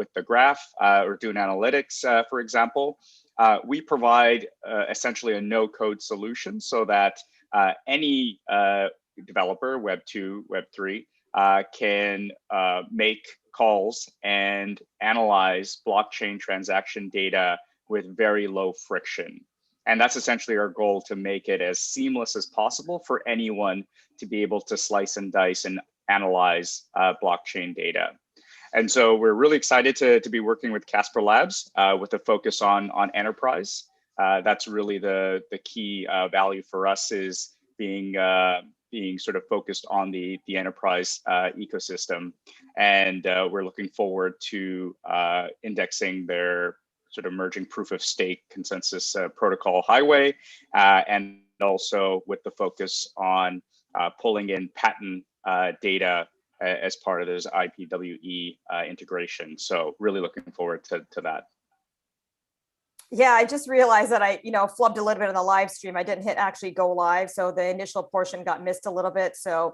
with the graph or doing analytics, for example. We provide essentially a no-code solution so that any developer, Web 2, Web 3, can make calls and analyze blockchain transaction data with very low friction. And that's essentially our goal, to make it as seamless as possible for anyone to be able to slice and dice and analyze blockchain data. And so we're really excited to be working with CasperLabs with a focus on enterprise. That's really the key value for us, is being sort of focused on the enterprise ecosystem. And we're looking forward to indexing their sort of merging proof of stake consensus protocol highway, and also with the focus on pulling in patent data as part of this IPWE integration. So really looking forward to that. Yeah, I just realized that I, flubbed a little bit in the live stream. I didn't hit actually go live, so the initial portion got missed a little bit. So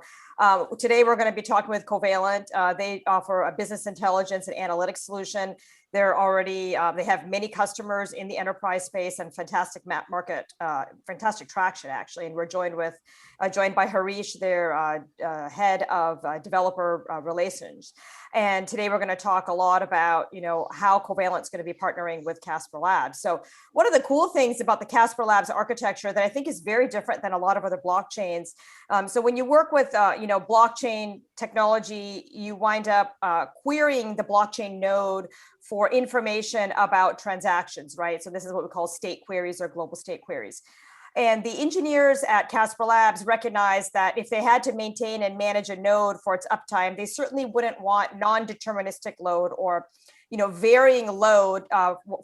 today we're going to be talking with Covalent. They offer a business intelligence and analytics solution. They're already, they have many customers in the enterprise space and fantastic market, fantastic traction actually. And we're joined by Harish, their head of developer relations. And today we're going to talk a lot about, how Covalent's going to be partnering with CasperLabs. So one of the cool things about the CasperLabs architecture that I think is very different than a lot of other blockchains. So when you work with, blockchain technology, you wind up querying the blockchain node for information about transactions, right? So this is what we call state queries or global state queries. And the engineers at Labs recognize that if they had to maintain and manage a node for its uptime, they certainly wouldn't want non-deterministic load or, varying load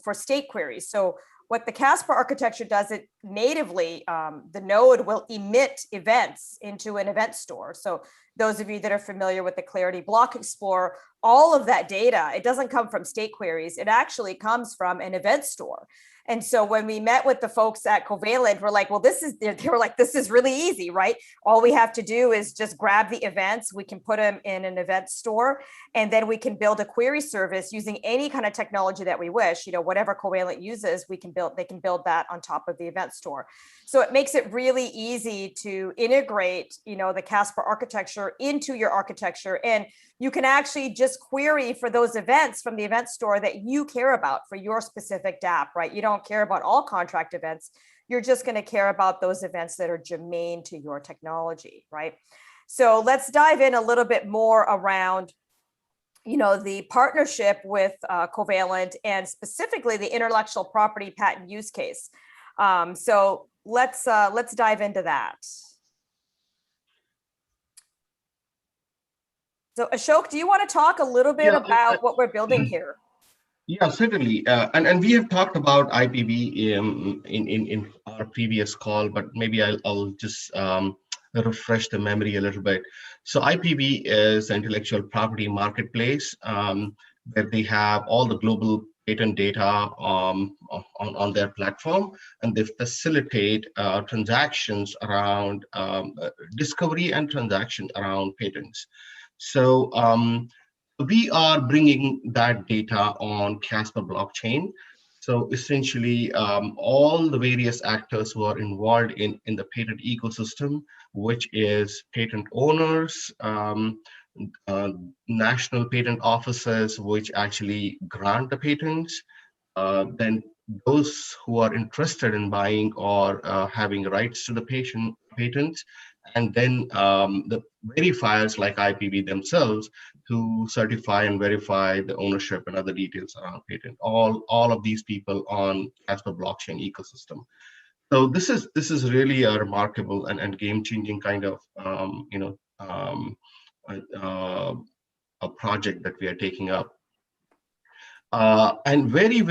for state queries. So what the Casper architecture does, it natively, the node will emit events into an event store. So those of you that are familiar with the Clarity Block Explorer, all of that data, it doesn't come from state queries. It actually comes from an event store. And so when we met with the folks at Covalent, we're like, well, they were like, this is really easy, right? All we have to do is just grab the events. We can put them in an event store, and then we can build a query service using any kind of technology that we wish, whatever Covalent uses, they can build that on top of the event store. So it makes it really easy to integrate, the Casper architecture into your architecture. And you can actually just query for those events from the event store that you care about for your specific dApp, right? You don't care about all contract events. You're just going to care about those events that are germane to your technology, right? So let's dive in a little bit more around, the partnership with Covalent and specifically the intellectual property patent use case. So let's dive into that. So Ashok, do you want to talk a little bit about what we're building here? Yeah, certainly. And we have talked about IPV in our previous call, but maybe I'll just refresh the memory a little bit. So IPV is an intellectual property marketplace where they have all the global patent data on their platform, and they facilitate transactions around discovery and transaction around patents. So we are bringing that data on Casper blockchain. So essentially, all the various actors who are involved in the patent ecosystem, which is patent owners, national patent offices, which actually grant the patents, then those who are interested in buying or having rights to the patents, and then the verifiers like IPV themselves who certify and verify the ownership and other details around patent. All of these people on Casper blockchain ecosystem. So this is really a remarkable and game-changing kind of a project that we are taking up. And very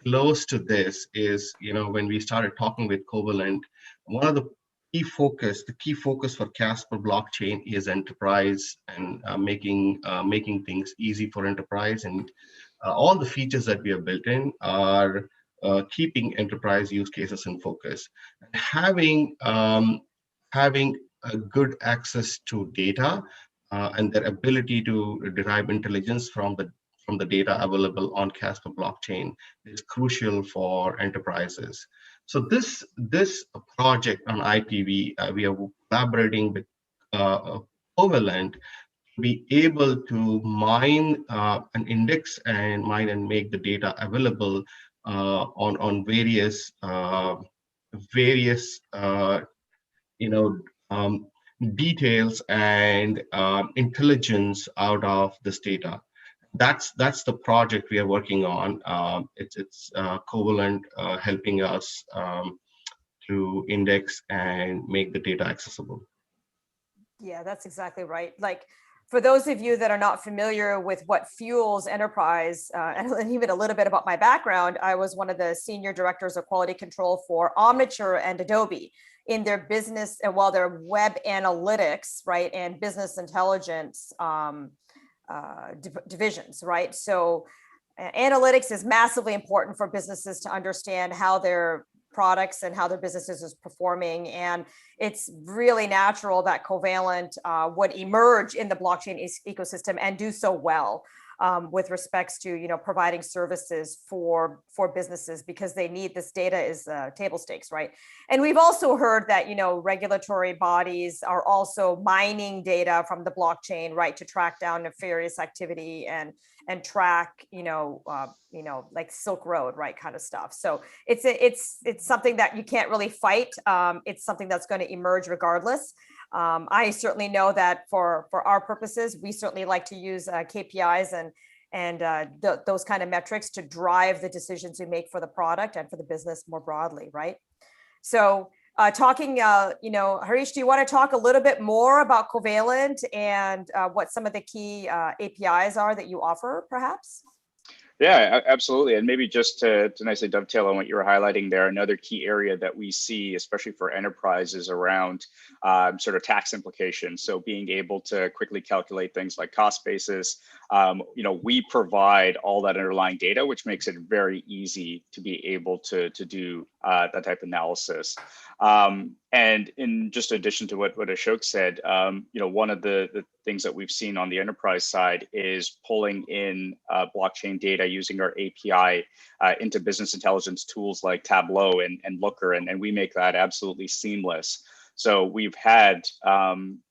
close to this is, when we started talking with Covalent, one of the key focus for Casper blockchain is enterprise and making things easy for enterprise, and all the features that we have built in are keeping enterprise use cases in focus. Having a good access to data and their ability to derive intelligence from the data available on Casper blockchain is crucial for enterprises. So this project on IPV, we are collaborating with Covalent to be able to mine and index and mine and make the data available on various you know um, details and intelligence out of this data. That's the project we are working on. It's Covalent helping us to index and make the data accessible. Yeah, that's exactly right. Like, for those of you that are not familiar with what fuels enterprise, and even a little bit about my background, I was one of the senior directors of quality control for Omniture and Adobe in their business, and while their web analytics, right, and business intelligence divisions, right? So analytics is massively important for businesses to understand how their products and how their businesses is performing. And it's really natural that Covalent would emerge in the blockchain ecosystem and do so well with respects to, you know, providing services for businesses, because they need this data is table stakes, right? And we've also heard that, you know, regulatory bodies are also mining data from the blockchain, right, to track down nefarious activity and track, like Silk Road, right, kind of stuff. So it's something that you can't really fight. It's something that's going to emerge regardless. I certainly know that for our purposes, we certainly like to use KPIs and those kind of metrics to drive the decisions we make for the product and for the business more broadly, right? So Harish, do you want to talk a little bit more about Covalent and what some of the key APIs are that you offer, perhaps? Yeah, absolutely. And maybe just to nicely dovetail on what you were highlighting there, another key area that we see, especially for enterprises, around sort of tax implications. So being able to quickly calculate things like cost basis, we provide all that underlying data, which makes it very easy to be able to do that type of analysis. And in just addition to what Ashok said, one of the things that we've seen on the enterprise side is pulling in blockchain data using our API into business intelligence tools like Tableau and Looker, and we make that absolutely seamless. So we've had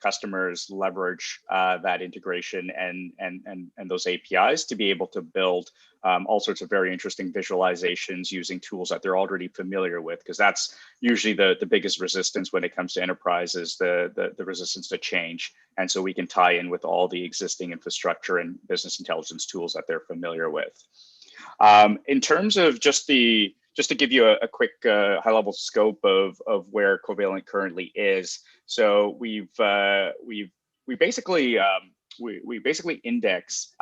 customers leverage that integration and those APIs to be able to build all sorts of very interesting visualizations using tools that they're already familiar with, because that's usually the biggest resistance when it comes to enterprises, the resistance to change. And so we can tie in with all the existing infrastructure and business intelligence tools that they're familiar with. In terms of just to give you a quick high-level scope of where Covalent currently is, so we basically index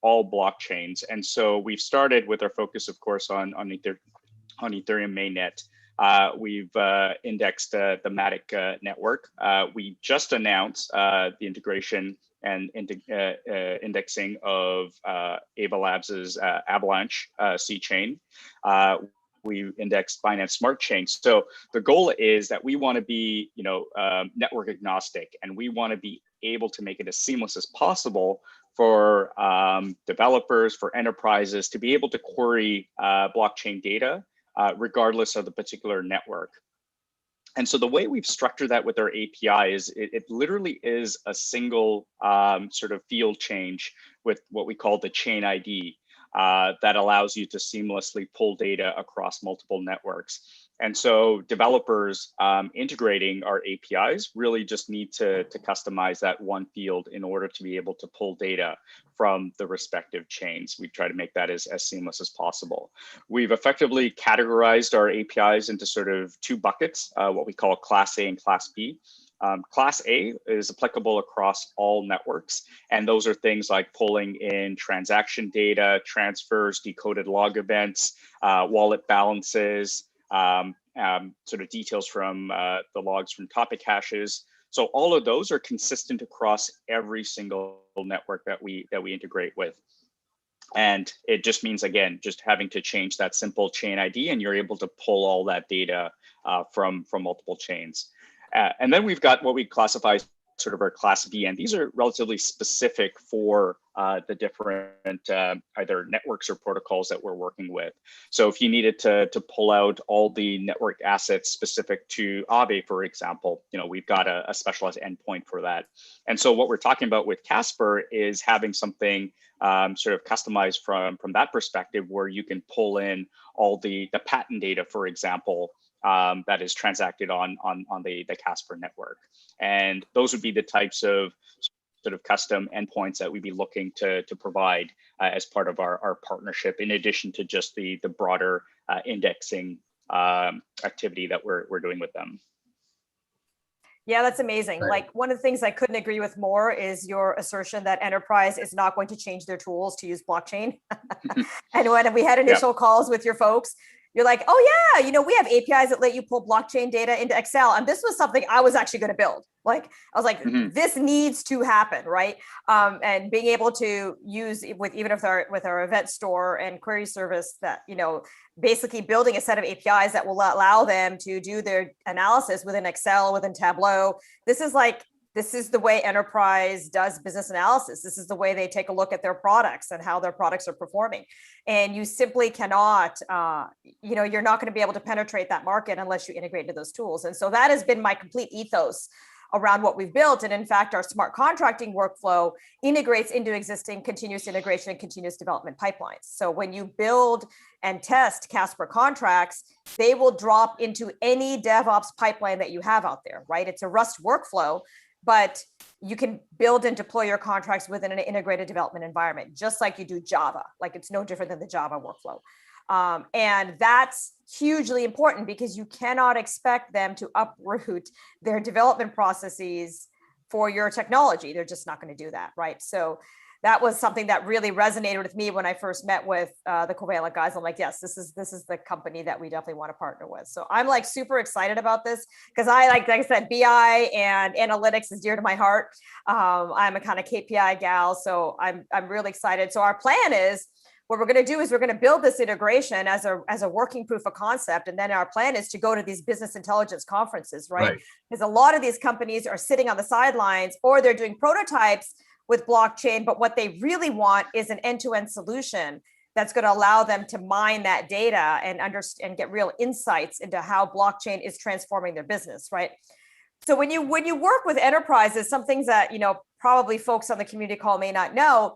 all blockchains, and so we've started with our focus, of course, on Ethereum mainnet. We've indexed the Matic network. We just announced the integration and indexing of Ava Labs's Avalanche C chain. We indexed Binance Smart Chain. So the goal is that we want to be, network agnostic, and we want to be able to make it as seamless as possible for developers, for enterprises to be able to query blockchain data regardless of the particular network. And so the way we've structured that with our API is it literally is a single sort of field change with what we call the chain ID that allows you to seamlessly pull data across multiple networks. And so developers integrating our APIs really just need to customize that one field in order to be able to pull data from the respective chains. We try to make that as seamless as possible. We've effectively categorized our APIs into sort of two buckets, what we call Class A and Class B. Class A is applicable across all networks, and those are things like pulling in transaction data, transfers, decoded log events, wallet balances, sort of details from the logs from topic hashes. So all of those are consistent across every single network that we integrate with. And it just means, again, just having to change that simple chain ID, and you're able to pull all that data from multiple chains. And then we've got what we classify as sort of our class B, and these are relatively specific for the different either networks or protocols that we're working with. So if you needed to pull out all the network assets specific to Aave, for example, we've got a specialized endpoint for that. And so what we're talking about with Casper is having something sort of customized from that perspective, where you can pull in all the patent data, for example, that is transacted on the Casper network. And those would be the types of sort of custom endpoints that we'd be looking to provide as part of our partnership, in addition to just the broader indexing activity that we're doing with them. Yeah, that's amazing. Right. Like, one of the things I couldn't agree with more is your assertion that enterprise is not going to change their tools to use blockchain. And when we had initial calls with your folks, you're like, oh yeah, we have APIs that let you pull blockchain data into Excel. And this was something I was actually going to build. Like, I was like, this needs to happen, right? And being able to use with our event store and query service, that, basically building a set of APIs that will allow them to do their analysis within Excel, within Tableau. This is the way enterprise does business analysis. This is the way they take a look at their products and how their products are performing. And you simply cannot, you're not going to be able to penetrate that market unless you integrate into those tools. And so that has been my complete ethos around what we've built. And in fact, our smart contracting workflow integrates into existing continuous integration and continuous development pipelines. So when you build and test Casper contracts, they will drop into any DevOps pipeline that you have out there, right? It's a Rust workflow, but you can build and deploy your contracts within an integrated development environment, just like you do Java. Like, it's no different than the Java workflow. And that's hugely important, because you cannot expect them to uproot their development processes for your technology. They're just not going to do that, right? So that was something that really resonated with me when I first met with the Covalent guys. I'm like, yes, this is the company that we definitely want to partner with. So I'm like super excited about this, because like I said, BI and analytics is dear to my heart. I'm a kind of KPI gal, so I'm really excited. So our plan is, what we're going to do is we're going to build this integration as a working proof of concept. And then our plan is to go to these business intelligence conferences, right? Because a lot of these companies are sitting on the sidelines, or they're doing prototypes with blockchain, but what they really want is an end-to-end solution that's going to allow them to mine that data and understand and get real insights into how blockchain is transforming their business, right? So when you work with enterprises, some things that probably folks on the community call may not know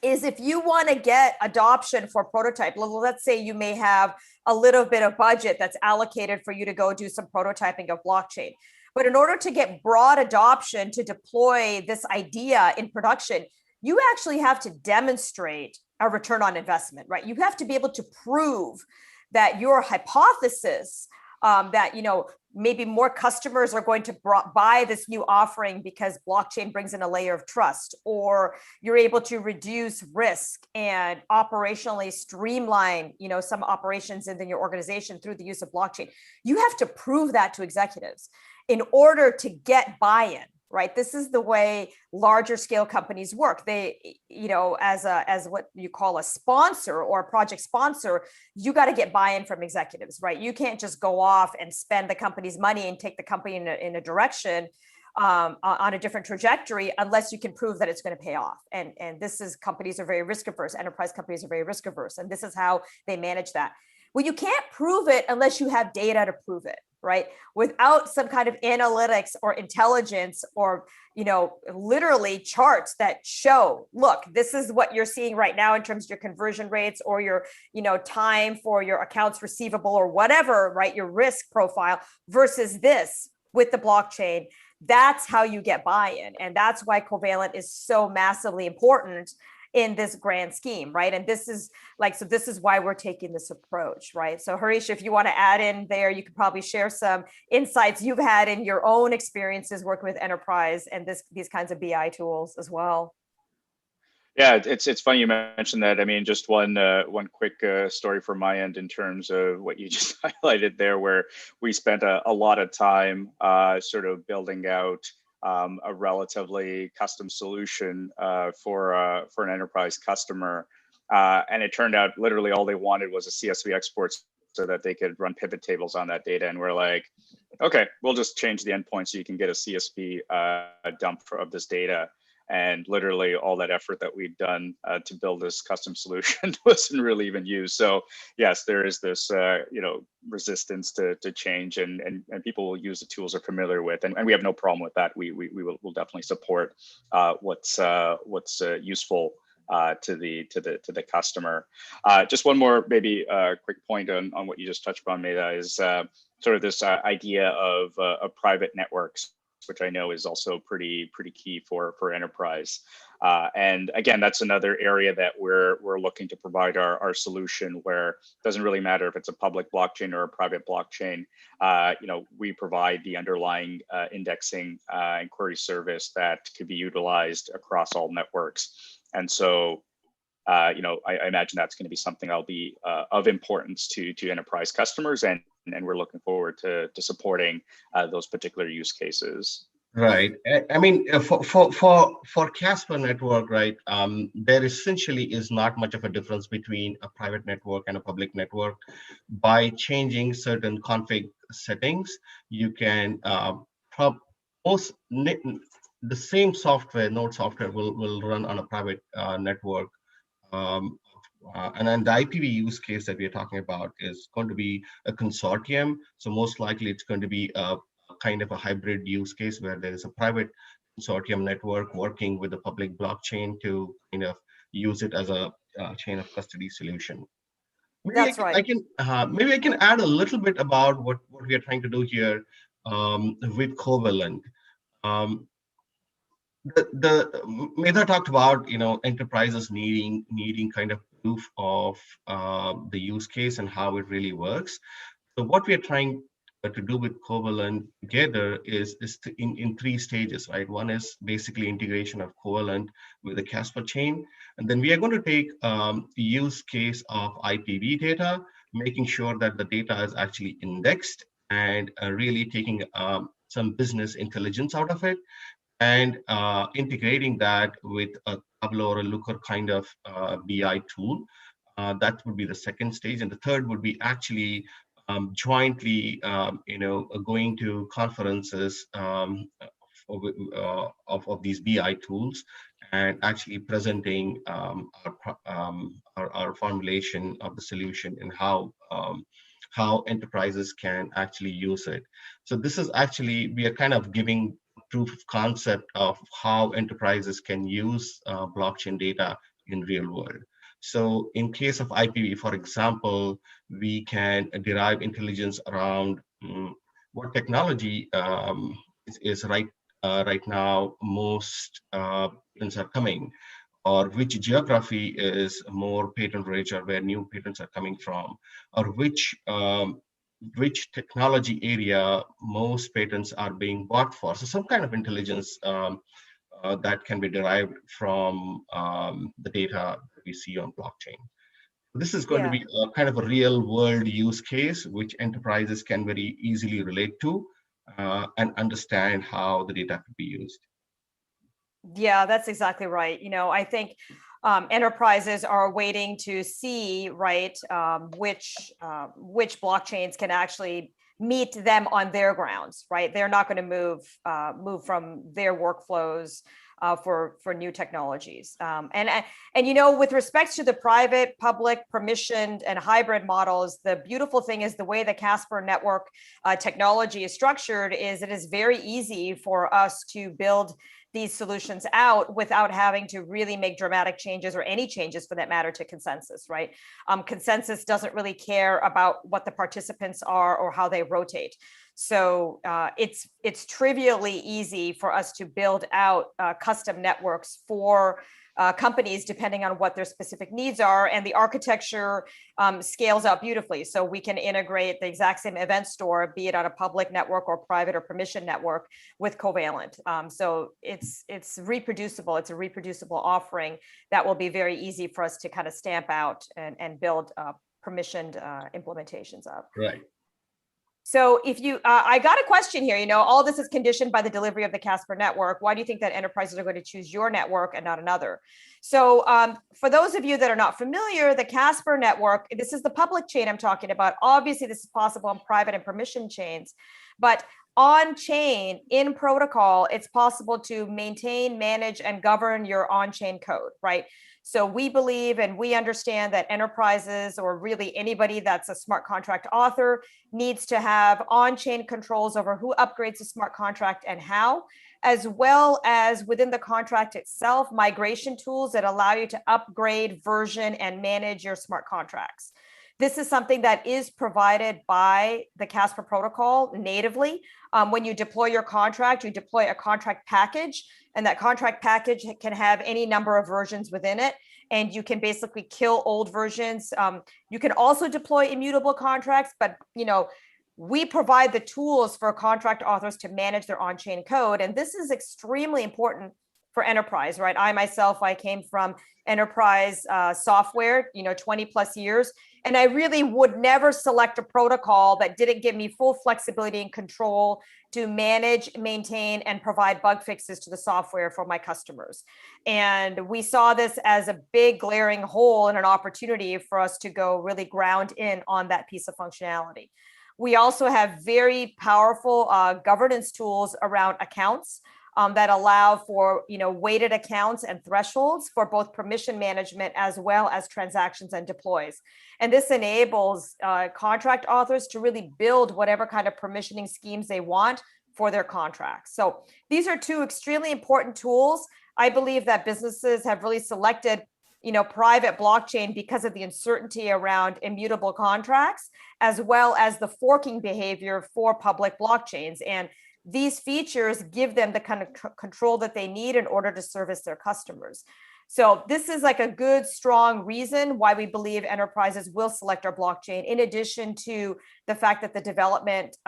is, if you want to get adoption for prototype, let's say you may have a little bit of budget that's allocated for you to go do some prototyping of blockchain. But in order to get broad adoption to deploy this idea in production, you actually have to demonstrate a return on investment, right? You have to be able to prove that your hypothesis that maybe more customers are going to buy this new offering because blockchain brings in a layer of trust, or you're able to reduce risk and operationally streamline some operations within your organization through the use of blockchain. You have to prove that to executives in order to get buy-in, right? This is the way larger scale companies work. They, as what you call a sponsor or a project sponsor, you got to get buy-in from executives, right? You can't just go off and spend the company's money and take the company in a direction on a different trajectory unless you can prove that it's going to pay off. And companies are very risk averse. Enterprise companies are very risk averse, and this is how they manage that. Well, you can't prove it unless you have data to prove it, right? Without some kind of analytics or intelligence or, literally charts that show, look, this is what you're seeing right now in terms of your conversion rates or your, time for your accounts receivable or whatever, right? Your risk profile versus this with the blockchain. That's how you get buy-in. And that's why Covalent is so massively important in this grand scheme, right? And this is why we're taking this approach, right? So Harish, if you want to add in there, you could probably share some insights you've had in your own experiences working with enterprise and these kinds of BI tools as well. Yeah, it's funny you mentioned that. I mean, just one quick story from my end in terms of what you just highlighted there, where we spent a lot of time sort of building out a relatively custom solution for an enterprise customer. And it turned out literally all they wanted was a CSV export so that they could run pivot tables on that data. And we're like, okay, we'll just change the endpoint so you can get a CSV dump of this data. And literally all that effort that we've done to build this custom solution wasn't really even used. So yes, there is this resistance to change, and people will use the tools they're familiar with, and we have no problem with that. We'll definitely support what's useful to the customer. Just one more maybe quick point on what you just touched upon, Meta, is sort of this idea of private networks, which I know is also pretty key for enterprise. And again, that's another area that we're looking to provide our solution, where it doesn't really matter if it's a public blockchain or a private blockchain. We provide the underlying indexing and query service that could be utilized across all networks. And so, I imagine that's going to be something that'll be of importance to enterprise customers, and we're looking forward to supporting those particular use cases. Right. I mean, for Casper Network, right, there essentially is not much of a difference between a private network and a public network. By changing certain config settings, you can the same software, node software, will run on a private network. And then the IPv use case that we're talking about is going to be a consortium. So most likely it's going to be a kind of a hybrid use case where there is a private consortium network working with the public blockchain to kind of use it as a chain of custody solution. Maybe That's right. Maybe I can add a little bit about what we are trying to do here with Covalent. The Medha talked about enterprises needing kind of proof of the use case and how it really works. So what we are trying to do with Covalent together is in three stages, right? One is basically integration of Covalent with the Casper chain, and then we are going to take the use case of IPv data, making sure that the data is actually indexed and really taking some business intelligence out of it, and integrating that with a Tableau or a Looker kind of BI tool. That would be the second stage. And the third would be actually jointly, going to conferences of these BI tools and actually presenting our formulation of the solution and how enterprises can actually use it. So this is actually, we are kind of giving proof of concept of how enterprises can use blockchain data in real world. So in case of IPv, for example, we can derive intelligence around what technology is right now most patents are coming, or which geography is more patent rich, or where new patents are coming from, or which technology area most patents are being bought for. So some kind of intelligence that can be derived from the data that we see on blockchain. This is going to be a kind of a real world use case, which enterprises can very easily relate to and understand how the data could be used. Yeah, that's exactly right. I think enterprises are waiting to see, right, which blockchains can actually meet them on their grounds, right? They're not going to move from their workflows for new technologies. And with respect to the private, public, permissioned, and hybrid models, the beautiful thing is the way the Casper Network technology is structured is it is very easy for us to build these solutions out without having to really make dramatic changes or any changes for that matter to consensus, right? Consensus doesn't really care about what the participants are or how they rotate. So it's trivially easy for us to build out custom networks for companies depending on what their specific needs are, and the architecture scales out beautifully. So we can integrate the exact same event store, be it on a public network or private or permission network, with Covalent. So it's reproducible. It's a reproducible offering that will be very easy for us to kind of stamp out and build permissioned implementations of. Right. So if you, I got a question here, all this is conditioned by the delivery of the Casper network. Why do you think that enterprises are going to choose your network and not another? So for those of you that are not familiar, the Casper network, this is the public chain I'm talking about. Obviously, this is possible on private and permission chains, but on chain in protocol, it's possible to maintain, manage, and govern your on-chain code, right? So we believe and we understand that enterprises, or really anybody that's a smart contract author, needs to have on-chain controls over who upgrades a smart contract and how, as well as within the contract itself, migration tools that allow you to upgrade, version, and manage your smart contracts. This is something that is provided by the Casper protocol natively. When you deploy your contract, you deploy a contract package, and that contract package can have any number of versions within it. And you can basically kill old versions. You can also deploy immutable contracts, but we provide the tools for contract authors to manage their on-chain code. And this is extremely important for enterprise, right? I came from enterprise software, 20 plus years. And I really would never select a protocol that didn't give me full flexibility and control to manage, maintain, and provide bug fixes to the software for my customers. And we saw this as a big glaring hole and an opportunity for us to go really ground in on that piece of functionality. We also have very powerful governance tools around accounts that allow for weighted accounts and thresholds for both permission management as well as transactions and deploys. And this enables contract authors to really build whatever kind of permissioning schemes they want for their contracts. So these are two extremely important tools. I believe that businesses have really selected private blockchain because of the uncertainty around immutable contracts, as well as the forking behavior for public blockchains. And these features give them the kind of control that they need in order to service their customers. So this is like a good, strong reason why we believe enterprises will select our blockchain, in addition to the fact that the development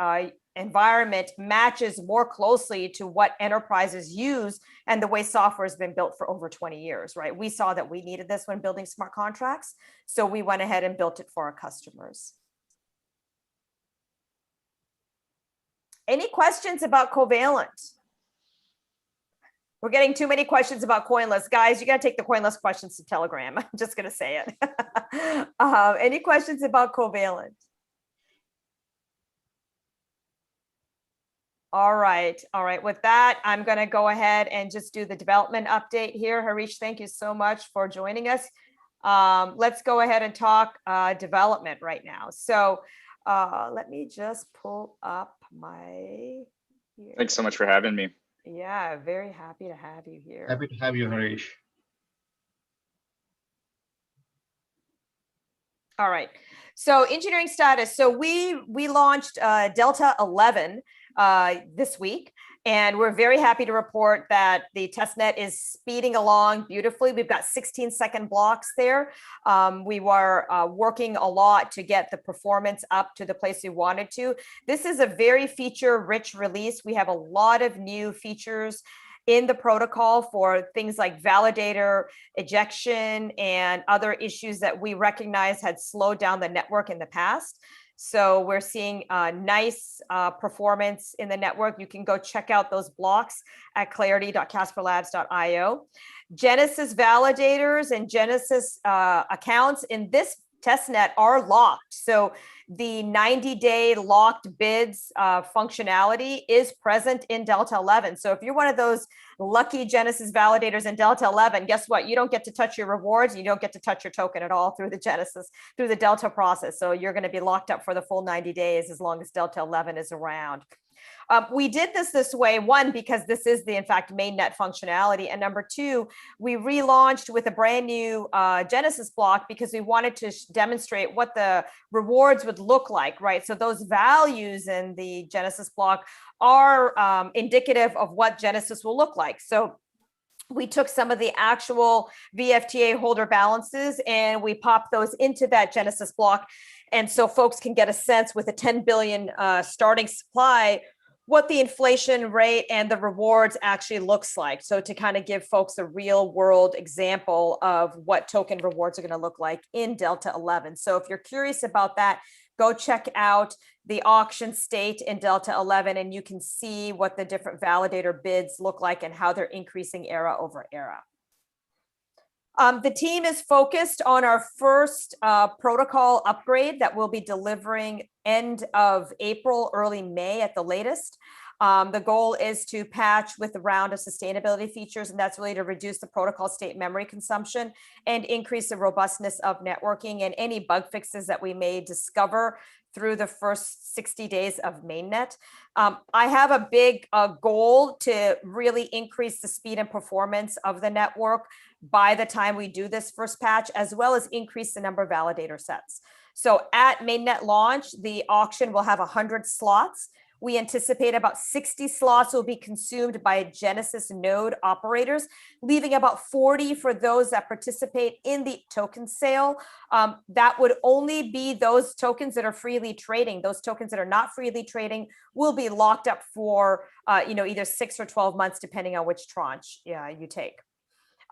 environment matches more closely to what enterprises use and the way software has been built for over 20 years, right? We saw that we needed this when building smart contracts, so we went ahead and built it for our customers. Any questions about Covalent? We're getting too many questions about Coinless. Guys, you got to take the Coinless questions to Telegram. I'm just going to say it. Any questions about Covalent? All right. With that, I'm going to go ahead and just do the development update here. Harish, thank you so much for joining us. Let's go ahead and talk development right now. So let me just pull up my. Thanks so much for having me. Yeah, very happy to have you here. Happy to have you, Harish. All right. So engineering status. So we launched Delta 11 this week, and we're very happy to report that the testnet is speeding along beautifully. We've got 16-second blocks there. We were working a lot to get the performance up to the place we wanted to. This is a very feature-rich release. We have a lot of new features in the protocol for things like validator ejection and other issues that we recognize had slowed down the network in the past. So we're seeing nice performance in the network. You can go check out those blocks at clarity.casperlabs.io. Genesis validators and Genesis accounts in this testnet are locked. So the 90-day locked bids functionality is present in Delta 11. So if you're one of those lucky Genesis validators in Delta 11, guess what? You don't get to touch your rewards. You don't get to touch your token at all through the Delta process. So you're going to be locked up for the full 90 days as long as Delta 11 is around. We did this way, one, because this is in fact, mainnet functionality. And number two, we relaunched with a brand new Genesis block because we wanted to demonstrate what the rewards would look like, right? So those values in the Genesis block are indicative of what Genesis will look like. So we took some of the actual VFTA holder balances and we popped those into that Genesis block. And so folks can get a sense with a 10 billion starting supply, what the inflation rate and the rewards actually looks like. So to kind of give folks a real world example of what token rewards are going to look like in Delta 11. So if you're curious about that, go check out the auction state in Delta 11, and you can see what the different validator bids look like and how they're increasing era over era. The team is focused on our first protocol upgrade that we'll be delivering end of April, early May at the latest. The goal is to patch with a round of sustainability features, and that's really to reduce the protocol state memory consumption and increase the robustness of networking and any bug fixes that we may discover through the first 60 days of mainnet. I have a big goal to really increase the speed and performance of the network by the time we do this first patch, as well as increase the number of validator sets. So at mainnet launch, the auction will have 100 slots. We anticipate about 60 slots will be consumed by Genesis node operators, leaving about 40 for those that participate in the token sale. That would only be those tokens that are freely trading. Those tokens that are not freely trading will be locked up for either 6 or 12 months, depending on which tranche you take.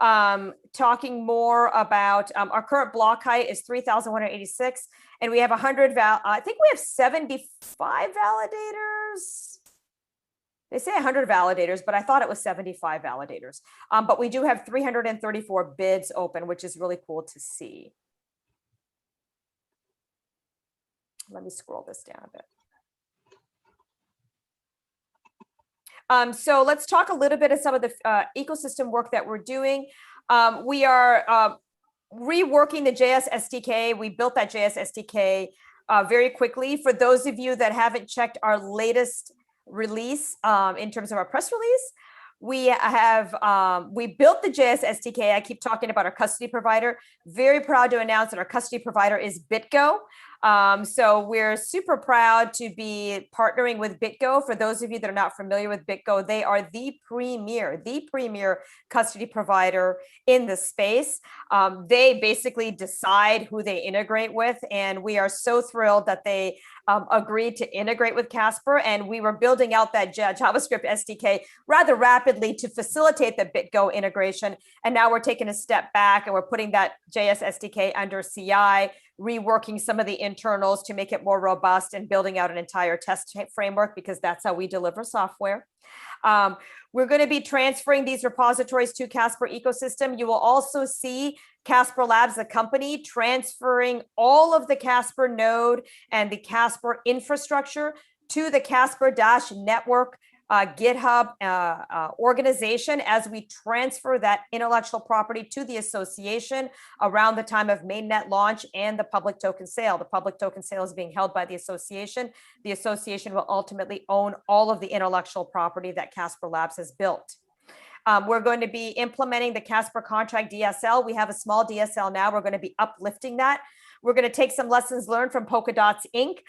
Talking more about our current block height is 3,186, and we have 100 I think we have 75 validators. They say 100 validators, but I thought it was 75 validators. But we do have 334 bids open, which is really cool to see. Let me scroll this down a bit. So let's talk a little bit of some of the ecosystem work that we're doing. We are reworking the JS SDK. We built that JS SDK very quickly. For those of you that haven't checked our latest release in terms of our press release, we built the JS SDK. I keep talking about our custody provider. Very proud to announce that our custody provider is BitGo. So we're super proud to be partnering with BitGo. For those of you that are not familiar with BitGo, they are the premier custody provider in the space. They basically decide who they integrate with, and we are so thrilled that they agreed to integrate with Casper, and we were building out that JavaScript SDK rather rapidly to facilitate the BitGo integration. And now we're taking a step back and we're putting that JS SDK under CI, reworking some of the internals to make it more robust and building out an entire test framework, because that's how we deliver software. We're going to be transferring these repositories to Casper ecosystem. You will also see CasperLabs, the company, transferring all of the Casper node and the Casper infrastructure to the Casper-Network GitHub organization as we transfer that intellectual property to the association around the time of mainnet launch and the public token sale. The public token sale is being held by the association. The association will ultimately own all of the intellectual property that CasperLabs has built. We're going to be implementing the Casper contract DSL. We have a small DSL now. We're going to be uplifting that. We're going to take some lessons learned from Polkadots Inc.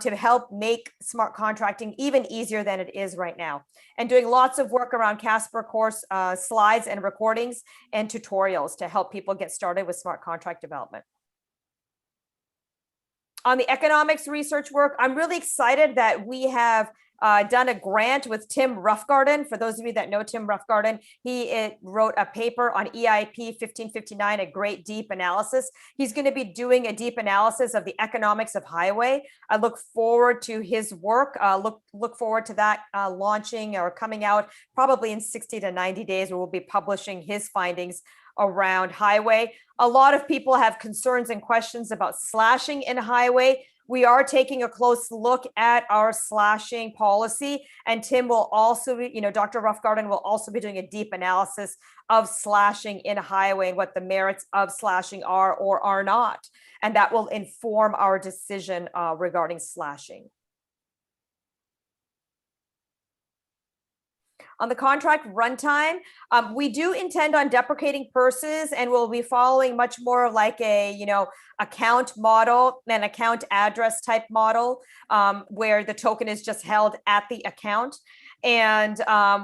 To help make smart contracting even easier than it is right now. And doing lots of work around Casper course slides and recordings and tutorials to help people get started with smart contract development. On the economics research work, I'm really excited that we have done a grant with Tim Roughgarden. For those of you that know Tim Roughgarden, he wrote a paper on EIP 1559, a great deep analysis. He's going to be doing a deep analysis of the economics of highway. I look forward to his work. Look forward to that launching or coming out probably in 60 to 90 days, where we'll be publishing his findings around highway. A lot of people have concerns and questions about slashing in highway. We are taking a close look at our slashing policy, and Tim will also, Dr. Roughgarden will also be doing a deep analysis of slashing in highway and what the merits of slashing are or are not. And that will inform our decision regarding slashing. On the contract runtime, we do intend on deprecating purses, and we'll be following much more like a, account model, an account address type model, where the token is just held at the account. And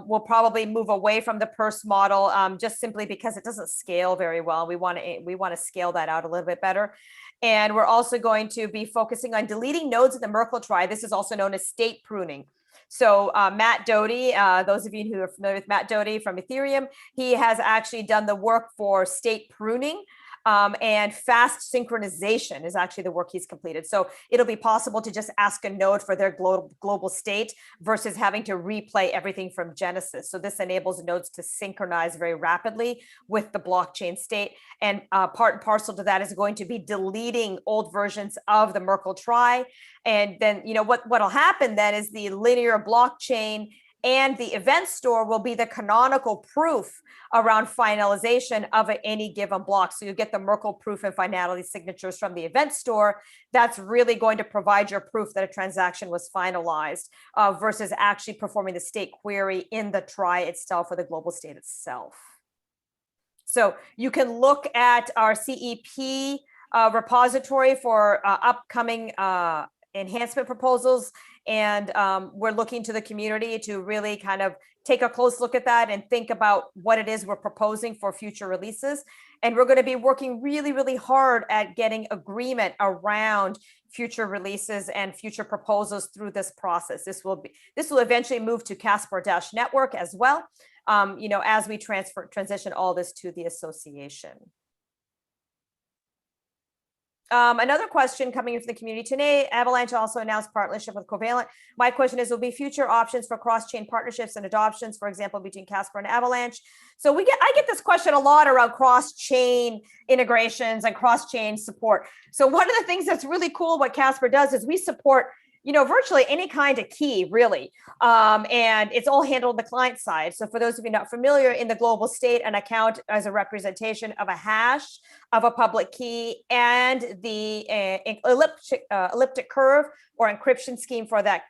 we'll probably move away from the purse model just simply because it doesn't scale very well. We want to scale that out a little bit better. And we're also going to be focusing on deleting nodes in the Merkle tree. This is also known as state pruning. So Matt Doty, those of you who are familiar with Matt Doty from Ethereum, he has actually done the work for state pruning. And fast synchronization is actually the work he's completed. So it'll be possible to just ask a node for their global state versus having to replay everything from Genesis. So this enables nodes to synchronize very rapidly with the blockchain state. And part and parcel to that is going to be deleting old versions of the Merkle trie. And then, what'll happen then is the linear blockchain and the event store will be the canonical proof around finalization of any given block. So you get the Merkle proof and finality signatures from the event store. That's really going to provide your proof that a transaction was finalized versus actually performing the state query in the trie itself or the global state itself. So you can look at our CEP repository for upcoming enhancement proposals. And we're looking to the community to really kind of take a close look at that and think about what it is we're proposing for future releases. And we're going to be working really, really hard at getting agreement around future releases and future proposals through this process. This will eventually move to Casper Network as well, as we transition all this to the association. Another question coming in from the community today, Avalanche also announced partnership with Covalent. My question is, will be future options for cross-chain partnerships and adoptions, for example, between Casper and Avalanche? So I get this question a lot around cross-chain integrations and cross-chain support. So one of the things that's really cool what Casper does is we support virtually any kind of key, really. And it's all handled on the client side. So for those of you not familiar, in the global state, an account as a representation of a hash of a public key and the elliptic curve or encryption scheme for that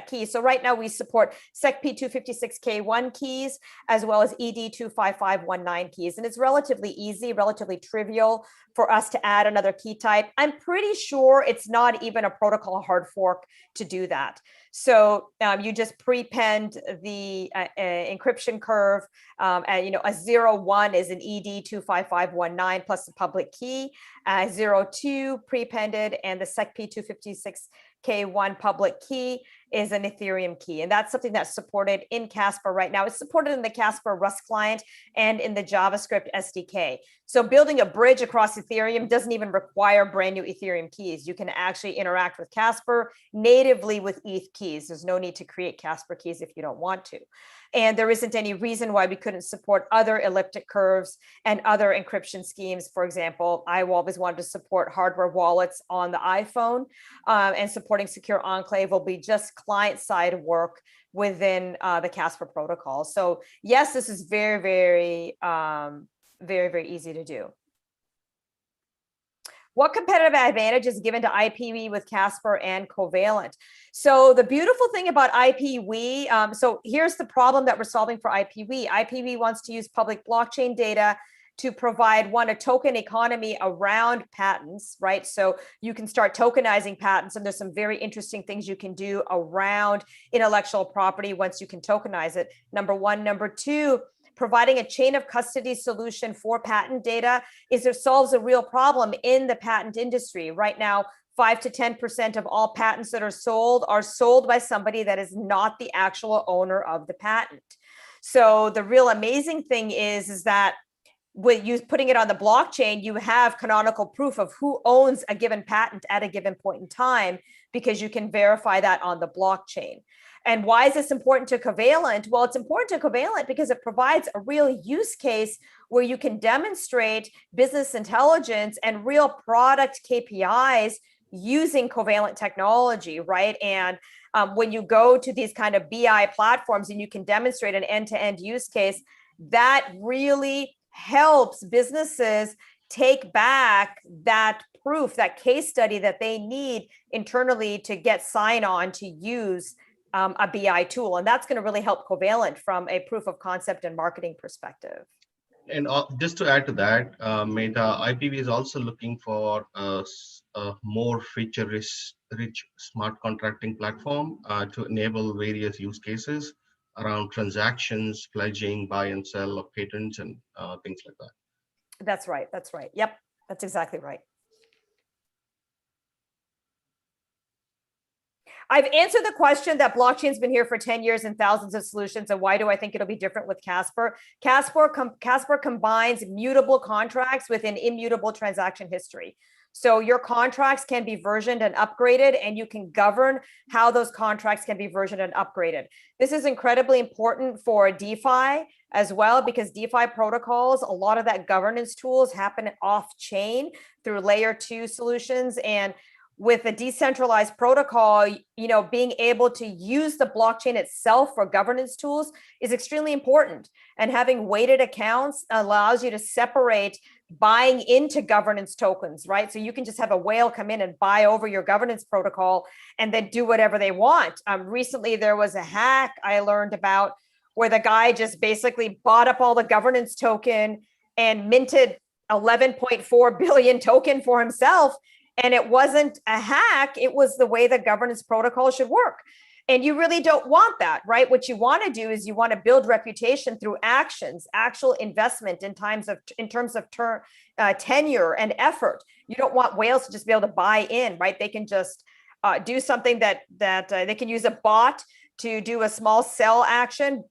key. So right now we support SecP 256K1 keys as well as ED 25519 keys. And it's relatively easy, relatively trivial for us to add another key type. I'm pretty sure it's not even a protocol hard fork to do that. So you just prepend the encryption curve. A 01 is an ED 25519 plus the public key, 02 prepended, and the SecP 256K1 public key is an Ethereum key. And that's something that's supported in Casper right now. It's supported in the Casper Rust client and in the JavaScript SDK. So building a bridge across Ethereum doesn't even require brand new Ethereum keys. You can actually interact with Casper natively with ETH keys. There's no need to create Casper keys if you don't want to. And there isn't any reason why we couldn't support other elliptic curves and other encryption schemes. For example, I always wanted to support hardware wallets on the iPhone, and supporting secure enclave will be just client-side work within the Casper protocol. So yes, this is very, very, very, very easy to do. What competitive advantage is given to IPv with Casper and Covalent? So the beautiful thing about IPv, so here's the problem that we're solving for IPv. IPv wants to use public blockchain data to provide a token economy around patents, right? So you can start tokenizing patents, and there's some very interesting things you can do around intellectual property once you can tokenize it. Number one. Number two, providing a chain of custody solution for patent data solves a real problem in the patent industry. Right now, 5 to 10% of all patents that are sold by somebody that is not the actual owner of the patent. So the real amazing thing is that with you putting it on the blockchain, you have canonical proof of who owns a given patent at a given point in time, because you can verify that on the blockchain. And why is this important to Covalent? Well, it's important to Covalent because it provides a real use case where you can demonstrate business intelligence and real product KPIs using Covalent technology, right? And when you go to these kind of BI platforms and you can demonstrate an end-to-end use case, that really helps businesses take back that proof, that case study that they need internally to get sign on to use a BI tool. And that's going to really help Covalent from a proof of concept and marketing perspective. And just to add to that, Meta, IPv is also looking for a more feature-rich smart contracting platform to enable various use cases around transactions, pledging, buy and sell of patents, and things like that. That's right. That's right. Yep. That's exactly right. I've answered the question that blockchain's been here for 10 years and thousands of solutions. And why do I think it'll be different with Casper? Casper combines mutable contracts with an immutable transaction history. So your contracts can be versioned and upgraded, and you can govern how those contracts can be versioned and upgraded. This is incredibly important for DeFi as well, because DeFi protocols, a lot of that governance tools happen off chain through layer 2 solutions. And with a decentralized protocol, being able to use the blockchain itself for governance tools is extremely important. And having weighted accounts allows you to separate buying into governance tokens, right? So you can just have a whale come in and buy over your governance protocol and then do whatever they want. Recently, there was a hack I learned about where the guy just basically bought up all the governance token and minted 11.4 billion token for himself. And it wasn't a hack, it was the way the governance protocol should work. And you really don't want that, right? What you want to do is you want to build reputation through actions, actual investment in terms of tenure and effort. You don't want whales to just be able to buy in, right? They can just do something that they can use a bot to do a small sell action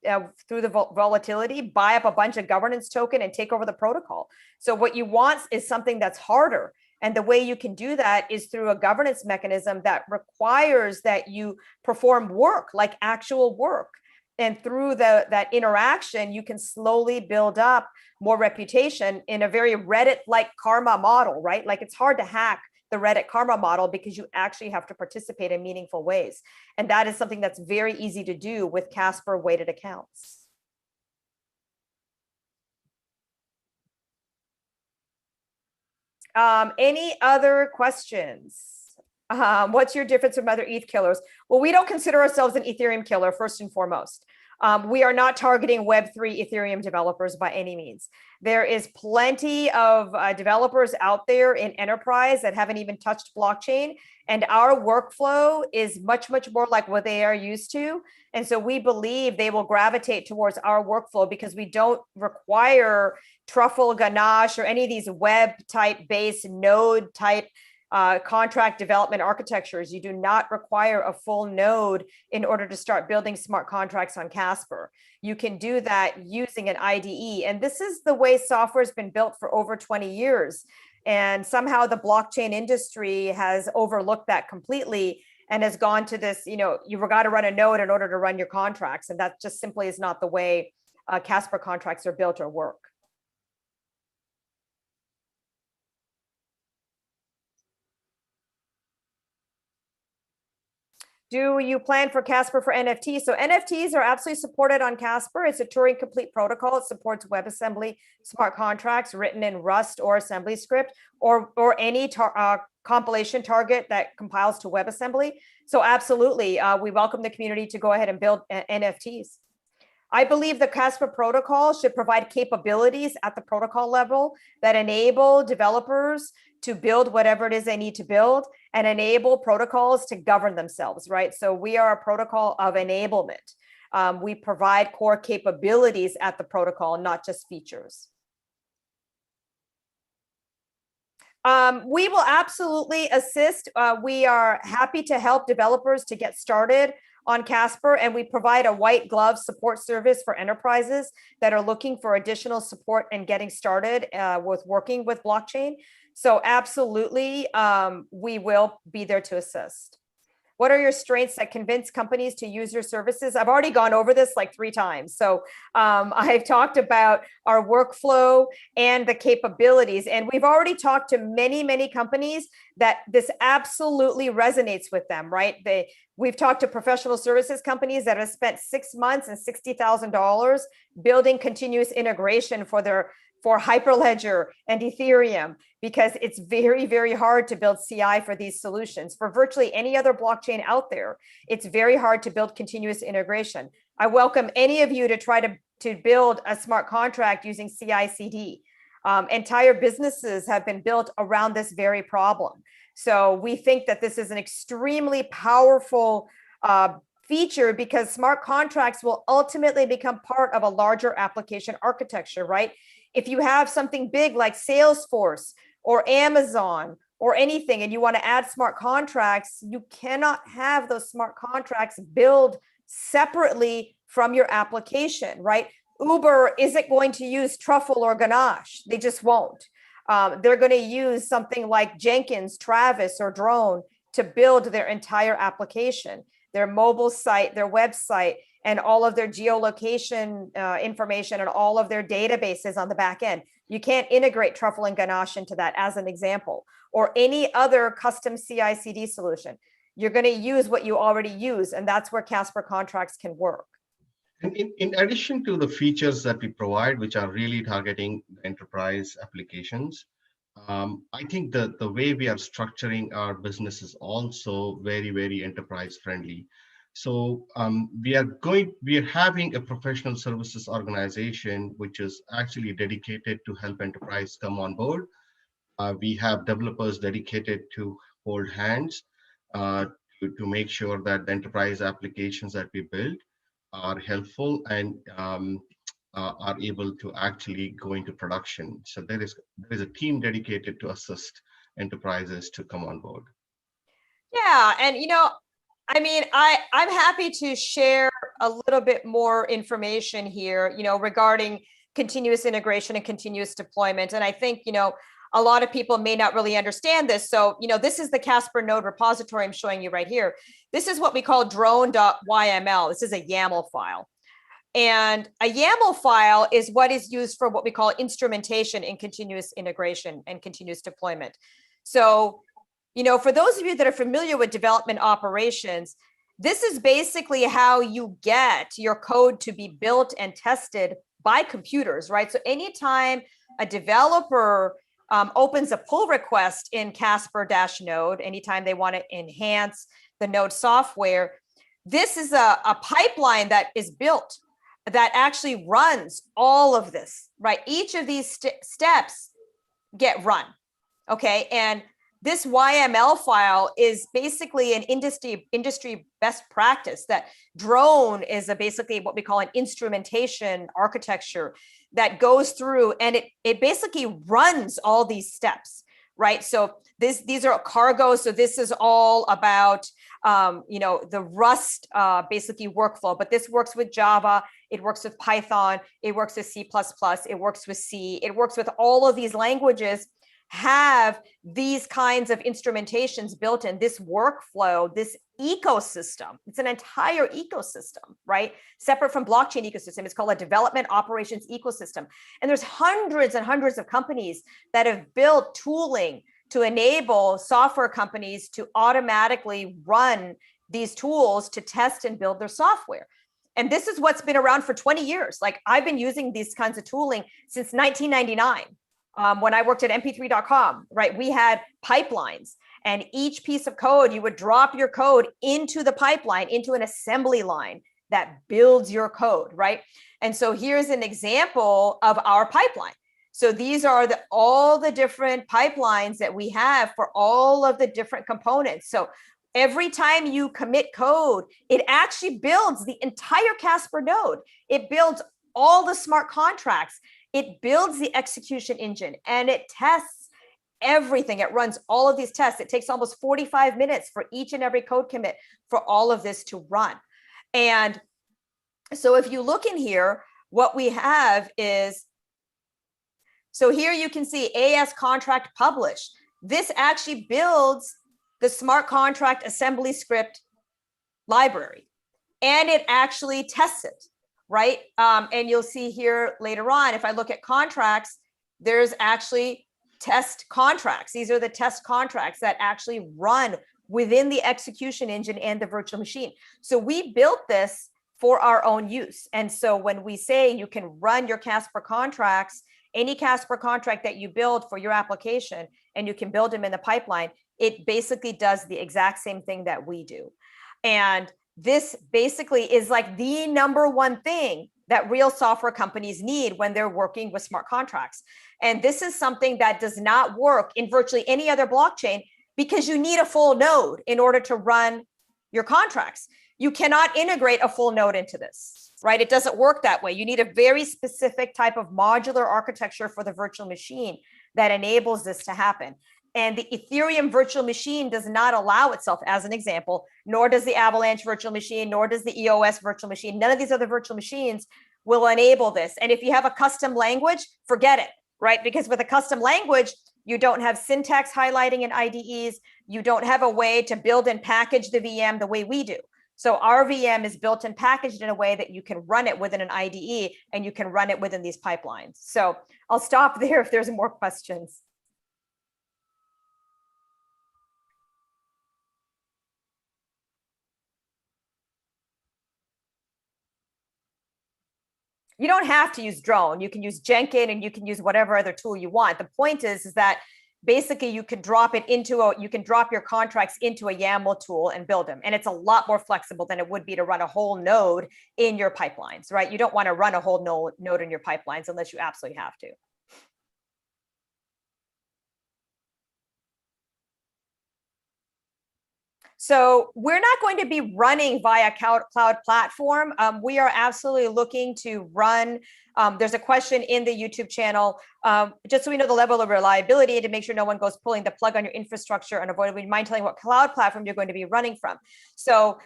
through the volatility, buy up a bunch of governance token and take over the protocol. So what you want is something that's harder. And the way you can do that is through a governance mechanism that requires that you perform work, like actual work. And through that interaction, you can slowly build up more reputation in a very Reddit-like karma model, right? Like it's hard to hack the Reddit karma model because you actually have to participate in meaningful ways. And that is something that's very easy to do with Casper weighted accounts. Any other questions? What's your difference from other ETH killers? Well, we don't consider ourselves an Ethereum killer, first and foremost. We are not targeting Web3 Ethereum developers by any means. There is plenty of developers out there in enterprise that haven't even touched blockchain. And our workflow is much, much more like what they are used to. And so we believe they will gravitate towards our workflow because we don't require truffle, ganache, or any of these web type based node type contract development architectures. You do not require a full node in order to start building smart contracts on Casper. You can do that using an IDE. And this is the way software has been built for over 20 years. And somehow the blockchain industry has overlooked that completely and has gone to this, you've got to run a node in order to run your contracts. And that just simply is not the way Casper contracts are built or work. Do you plan for Casper for NFTs? So NFTs are absolutely supported on Casper. It's a Turing complete protocol. It supports WebAssembly, smart contracts written in Rust or assembly script, or any compilation target that compiles to WebAssembly. So absolutely, we welcome the community to go ahead and build NFTs. I believe the Casper protocol should provide capabilities at the protocol level that enable developers to build whatever it is they need to build and enable protocols to govern themselves, right? So we are a protocol of enablement. We provide core capabilities at the protocol, not just features. We will absolutely assist. We are happy to help developers to get started on Casper, and we provide a white glove support service for enterprises that are looking for additional support and getting started with working with blockchain. So absolutely, we will be there to assist. What are your strengths that convince companies to use your services? I've already gone over this like 3 times. So I've talked about our workflow and the capabilities. And we've already talked to many, many companies that this absolutely resonates with them, right? We've talked to professional services companies that have spent 6 months and $60,000 building continuous integration for Hyperledger and Ethereum, because it's very, very hard to build CI for these solutions. For virtually any other blockchain out there, it's very hard to build continuous integration. I welcome any of you to try to build a smart contract using CI/CD. Entire businesses have been built around this very problem. So we think that this is an extremely powerful feature because smart contracts will ultimately become part of a larger application architecture, right? If you have something big like Salesforce or Amazon or anything, and you want to add smart contracts, you cannot have those smart contracts build separately from your application, right? Uber isn't going to use Truffle or Ganache. They just won't. They're going to use something like Jenkins, Travis, or Drone to build their entire application, their mobile site, their website, and all of their geolocation information and all of their databases on the back end. You can't integrate Truffle and Ganache into that as an example, or any other custom CI/CD solution. You're going to use what you already use, and that's where Casper contracts can work. And in addition to the features that we provide, which are really targeting enterprise applications, I think the way we are structuring our business is also very, very enterprise friendly. So we are having a professional services organization, which is actually dedicated to help enterprise come on board. We have developers dedicated to hold hands to make sure that the enterprise applications that we build are helpful and are able to actually go into production. So there is a team dedicated to assist enterprises to come on board. Yeah, and I mean, I'm happy to share a little bit more information here, regarding continuous integration and continuous deployment. And I think, a lot of people may not really understand this. So, this is the Casper node repository I'm showing you right here. This is what we call drone.yml. This is a YAML file. And a YAML file is what is used for what we call instrumentation in continuous integration and continuous deployment. So, for those of you that are familiar with development operations, this is basically how you get your code to be built and tested by computers, right? So anytime a developer opens a pull request in Casper-Node, anytime they want to enhance the node software, this is a pipeline that is built that actually runs all of this, right? Each of these steps get run, okay? And this YML file is basically an industry best practice. That Drone is basically what we call an instrumentation architecture that goes through, and it basically runs all these steps, right? So these are cargo. So this is all about the Rust basically workflow, but this works with Java, it works with Python, it works with C++, it works with C, it works with all of these languages, have these kinds of instrumentations built in. This workflow, this ecosystem, it's an entire ecosystem, right? Separate from blockchain ecosystem. It's called a development operations ecosystem. And there's hundreds and hundreds of companies that have built tooling to enable software companies to automatically run these tools to test and build their software. And this is what's been around for 20 years. Like, I've been using these kinds of tooling since 1999. When I worked at mp3.com, right, we had pipelines, and each piece of code, you would drop your code into the pipeline, into an assembly line that builds your code, right? And so here's an example of our pipeline. So these are all the different pipelines that we have for all of the different components. So every time you commit code, it actually builds the entire Casper node. It builds all the smart contracts. It builds the execution engine, and it tests everything. It runs all of these tests. It takes almost 45 minutes for each and every code commit for all of this to run. And so if you look in here, what we have is, so here you can see AS contract publish. This actually builds the smart contract assembly script library, and it actually tests it. Right? And you'll see here later on, if I look at contracts, there's actually test contracts. These are the test contracts that actually run within the execution engine and the virtual machine. So we built this for our own use. And so when we say you can run your Casper contracts, any Casper contract that you build for your application, and you can build them in the pipeline, it basically does the exact same thing that we do. And this basically is like the number one thing that real software companies need when they're working with smart contracts. And this is something that does not work in virtually any other blockchain, because you need a full node in order to run your contracts. You cannot integrate a full node into this, right? It doesn't work that way. You need a very specific type of modular architecture for the virtual machine that enables this to happen. And the Ethereum virtual machine does not allow itself, as an example, nor does the Avalanche virtual machine, nor does the EOS virtual machine. None of these other virtual machines will enable this. And if you have a custom language, forget it, right? Because with a custom language, you don't have syntax highlighting in IDEs. You don't have a way to build and package the VM the way we do. So our VM is built and packaged in a way that you can run it within an IDE and you can run it within these pipelines. So I'll stop there if there's more questions. You don't have to use drone. You can use Jenkins and you can use whatever other tool you want. The point is that basically you can drop it into you can drop your contracts into a YAML tool and build them. And it's a lot more flexible than it would be to run a whole node in your pipelines, right? You don't want to run a whole node in your pipelines unless you absolutely have to. So we're not going to be running via cloud platform. We are absolutely looking to run. There's a question in the YouTube channel, just so we know the level of reliability to make sure no one goes pulling the plug on your infrastructure and avoid. We mind telling what cloud platform you're going to be running from. So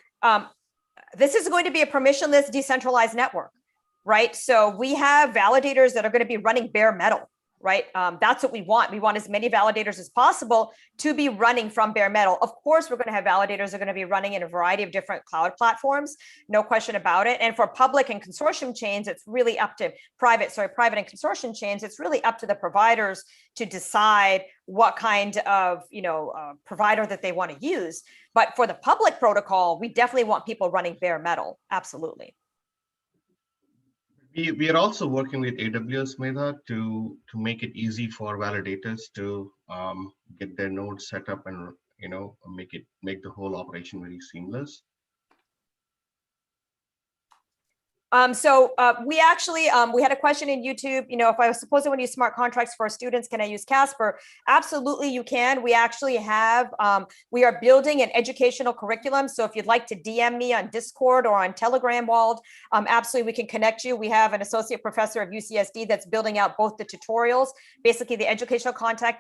this is going to be a permissionless decentralized network, right? So we have validators that are going to be running bare metal. Right? That's what we want. We want as many validators as possible to be running from bare metal. Of course, we're going to have validators that are going to be running in a variety of different cloud platforms, no question about it. And for public and consortium chains, it's really up to private and consortium chains. It's really up to the providers to decide what kind of provider that they want to use. But for the public protocol, we definitely want people running bare metal. Absolutely. We are also working with AWS, Medha, to make it easy for validators to get their nodes set up and make the whole operation very seamless. We actually, we had a question in YouTube, if I was supposed to want to use smart contracts for students, can I use Casper? Absolutely, you can. We actually have, we are building an educational curriculum. So if you'd like to DM me on Discord or on Telegram, Wald, absolutely, we can connect you. We have an associate professor of UCSD that's building out both the tutorials, basically the educational content,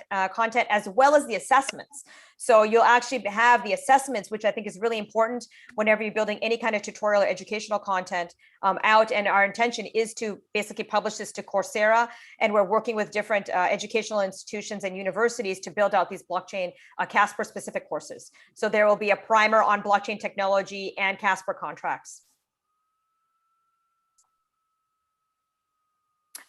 as well as the assessments. So you'll actually have the assessments, which I think is really important whenever you're building any kind of tutorial or educational content out. And our intention is to basically publish this to Coursera. And we're working with different educational institutions and universities to build out these blockchain Casper specific courses. So there will be a primer on blockchain technology and Casper contracts.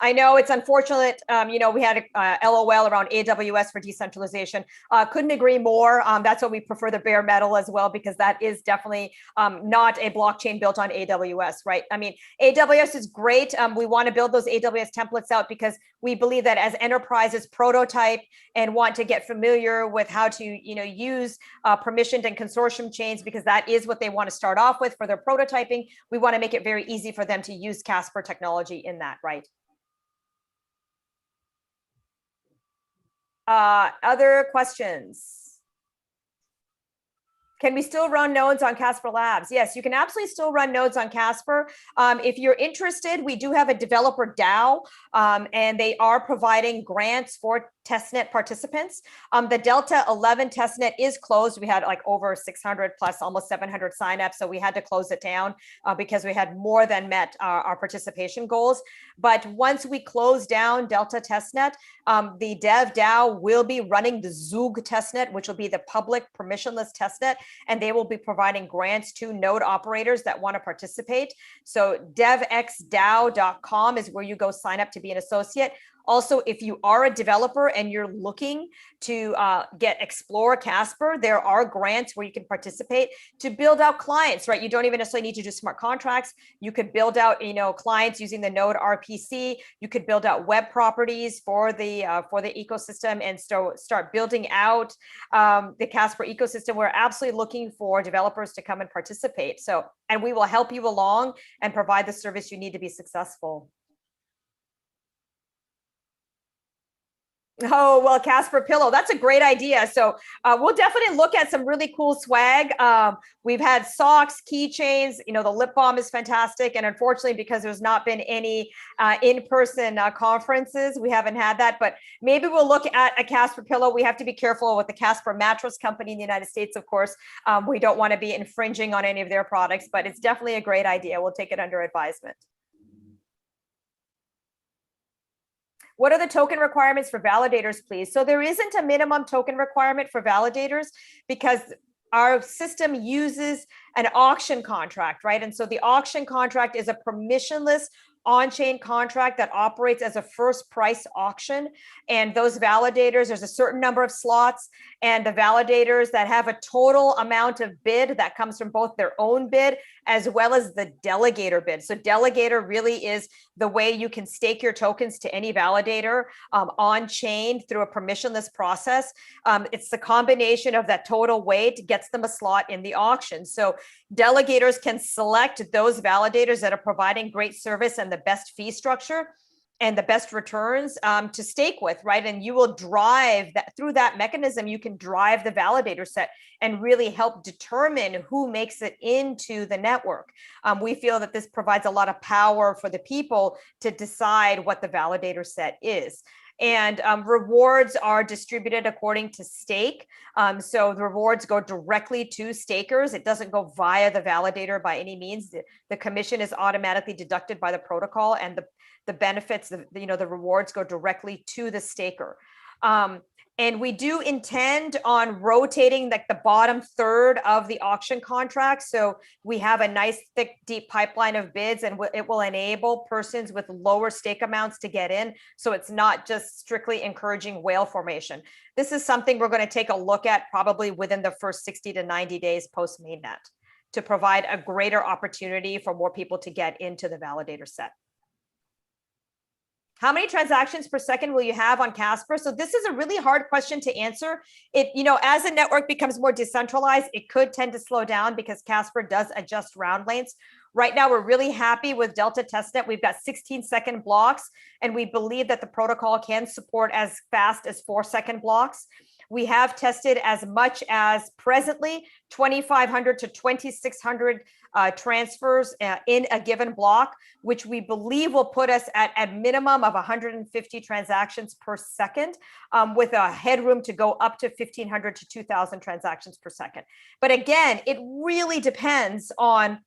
I know it's unfortunate, we had a LOL around AWS for decentralization. Couldn't agree more. That's why we prefer the bare metal as well, because that is definitely not a blockchain built on AWS, right? I mean, AWS is great. We want to build those AWS templates out because we believe that as enterprises prototype and want to get familiar with how to, use permissioned and consortium chains, because that is what they want to start off with for their prototyping. We want to make it very easy for them to use Casper technology in that, right? Other questions? Can we still run nodes on CasperLabs? Yes, you can absolutely still run nodes on Casper. If you're interested, we do have a developer DAO, and they are providing grants for testnet participants. The Delta 11 testnet is closed. We had like over 600 plus almost 700 signups. So we had to close it down because we had more than met our participation goals. But once we close down Delta testnet, the Dev DAO will be running the Zug testnet, which will be the public permissionless testnet. And they will be providing grants to node operators that want to participate. So devxdao.com is where you go sign up to be an associate. Also, if you are a developer and you're looking to explore Casper, there are grants where you can participate to build out clients, right? You don't even necessarily need to do smart contracts. You could build out, clients using the node RPC. You could build out web properties for the ecosystem and start building out the Casper ecosystem. We're absolutely looking for developers to come and participate. So, and we will help you along and provide the service you need to be successful. Oh, well, Casper Pillow, that's a great idea. So we'll definitely look at some really cool swag. We've had socks, keychains, the lip balm is fantastic. And unfortunately, because there's not been any in-person conferences, we haven't had that, but maybe we'll look at a Casper Pillow. We have to be careful with the Casper Mattress Company in the United States, of course. We don't want to be infringing on any of their products, but it's definitely a great idea. We'll take it under advisement. What are the token requirements for validators, please? So there isn't a minimum token requirement for validators because our system uses an auction contract, right? And so the auction contract is a permissionless on-chain contract that operates as a first price auction. And those validators, there's a certain number of slots, and the validators that have a total amount of bid that comes from both their own bid as well as the delegator bid. So delegator really is the way you can stake your tokens to any validator on chain through a permissionless process. It's the combination of that total weight gets them a slot in the auction. So delegators can select those validators that are providing great service and the best fee structure and the best returns to stake with, right? And you will drive that through that mechanism. You can drive the validator set and really help determine who makes it into the network. We feel that this provides a lot of power for the people to decide what the validator set is. And rewards are distributed according to stake. So the rewards go directly to stakers. It doesn't go via the validator by any means. The commission is automatically deducted by the protocol, and the benefits, the rewards go directly to the staker. And we do intend on rotating like the bottom third of the auction contract. So we have a nice, thick, deep pipeline of bids, and it will enable persons with lower stake amounts to get in. So it's not just strictly encouraging whale formation. This is something we're going to take a look at probably within the first 60 to 90 days post mainnet to provide a greater opportunity for more people to get into the validator set. How many transactions per second will you have on Casper? So this is a really hard question to answer. As the network becomes more decentralized, it could tend to slow down because Casper does adjust round lengths. Right now, we're really happy with Delta Testnet. We've got 16-second blocks, and we believe that the protocol can support as fast as 4-second blocks. We have tested as much as presently 2,500 to 2,600 transfers in a given block, which we believe will put us at a minimum of 150 transactions per second, with a headroom to go up to 1,500 to 2,000 transactions per second. But again, it really depends on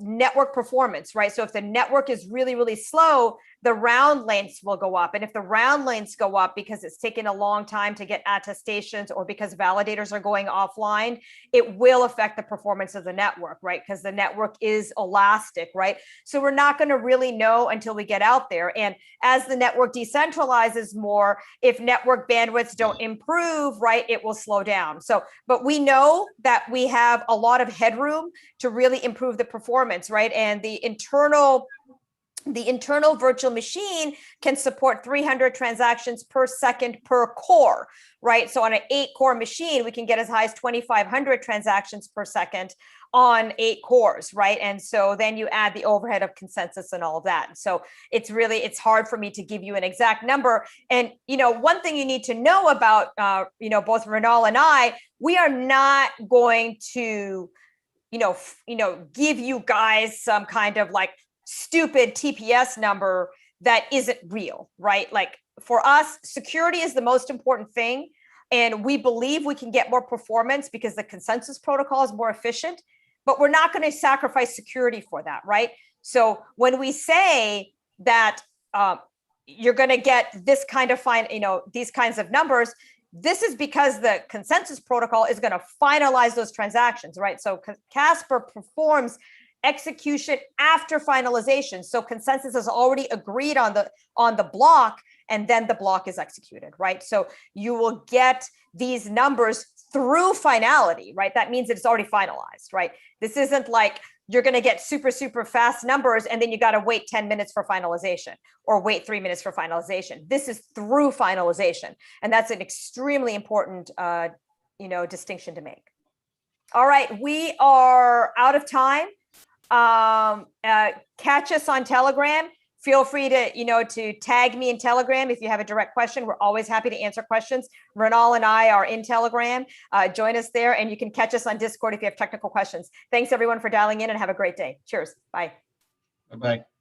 network performance, right? So if the network is really, really slow, the round lengths will go up. And if the round lengths go up because it's taking a long time to get attestations or because validators are going offline, it will affect the performance of the network, right? Because the network is elastic, right? So we're not going to really know until we get out there. And as the network decentralizes more, if network bandwidths don't improve, right, it will slow down. So, but we know that we have a lot of headroom to really improve the performance, right? And the internal virtual machine can support 300 transactions per second per core, right? So on an 8-core machine, we can get as high as 2,500 transactions per second on 8 cores, right? And so then you add the overhead of consensus and all of that. So it's hard for me to give you an exact number. And, one thing you need to know about, both Renal and I, we are not going to, give you guys some kind of like stupid TPS number that isn't real, right? Like for us, security is the most important thing. And we believe we can get more performance because the consensus protocol is more efficient, but we're not going to sacrifice security for that, right? So when we say that you're going to get this kind of these kinds of numbers, this is because the consensus protocol is going to finalize those transactions, right? So Casper performs execution after finalization. So consensus has already agreed on the block, and then the block is executed, right? So you will get these numbers through finality, right? That means it's already finalized, right? This isn't like you're going to get super, super fast numbers and then you got to wait 10 minutes for finalization or wait 3 minutes for finalization. This is through finalization. And that's an extremely important, distinction to make. All right, we are out of time. Catch us on Telegram. Feel free to, to tag me in Telegram if you have a direct question. We're always happy to answer questions. Renal and I are in Telegram. Join us there, and you can catch us on Discord if you have technical questions. Thanks everyone for dialing in, and have a great day. Cheers. Bye. Bye-bye.